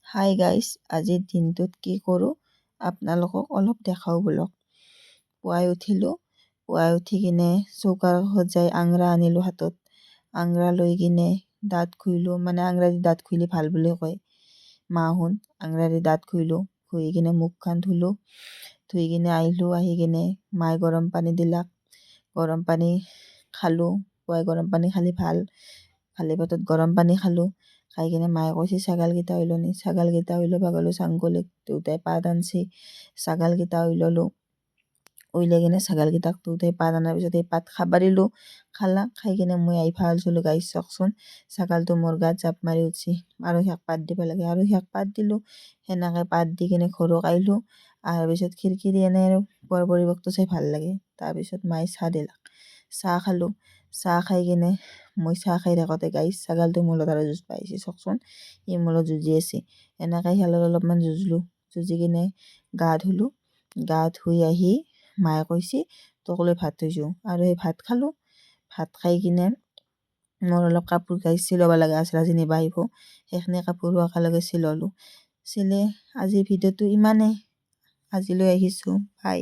Hi guys, আজিৰ দিনটোত কি কৰোঁ আপোনালোকক অলপ দেখাওঁ ব'লক। পুৱাই উঠি কিনে চৌকাৰ কাষত যাই আংৰা আনিলোঁ হাতত। আংৰা লৈ কিনে দাঁত ঘঁহিলোঁ, মানে আংৰা দি দাঁত ঘঁহিলে ভাল বুলি কয় মাহঁত। আংৰা দি দাঁত ঘঁহিলোঁ, ঘঁহি কিনে মুখখন ধুলোঁ। ধুই কিনে আহিলোঁ, আহি কিনে মায়ে গৰম পানী দিলাক। গৰম পানী খালোঁ। পুৱাই গৰম পানী খালে ভাল। খালী পেটত গৰম পানী খালোঁ। খাই কিনে মায়ে কৈছে ছাগালকেইটা ওলনি। ছাগালকেইটা ওলাব গ'লোঁ চাংকলিত। দেউতাই পাত আনছি, ছাগালকেইটা ওলালোঁ। ওলাই কিনে ছাগালকেইটাক দেউতাই পাত অনাৰ পিছত এই পাত খাব দিলোঁ। খালাক। খাই কিনে মই আহি ভাল চলোঁ। গাইছ চাওকচোন, ছাগালটো মোৰ গাত জাপ মাৰি উঠছি। আৰু সিয়াক পাত দিব লাগে, আৰু সিয়াক পাত দিলোঁ। সেনেকৈ পাত দি কিনে ঘৰত আহিলোঁ। অহাৰ পিছত খিৰিকীৰে এনেই আৰু পুৱাৰ পৰিৱেশটো চাই ভাল লাগে। তাৰপিছত মায়ে চাহ দিলাক, চাহ খালোঁ। চাহ খাই কিনে মই চাহ খাই থাকোঁতে গাইছ ছাগালটো মোৰ লগত আৰু যুঁজ পাইছে। চাওকচোন, সি মোৰ লগত যুঁজি আছে। এনেকৈ সিয়াৰ লগত অলপমান যুঁজলোঁ। যুঁজি কিনে গা ধুলোঁ। গা ধুই আহি মায়ে কৈছে তোক লৈ ভাত থৈছোঁ, আৰু সেই ভাত খালোঁ। ভাত খাই কিনে মোৰ অলপ কাপোৰ গাইছ চিলাব লগা আছিল, আজি নিব আহিব। সেইখিনি কাপোৰো একেলগে চিলালোঁ। আজিৰ ভিডিঅ'টো ইমানেই। আজিলৈ আহিছোঁ, বাই।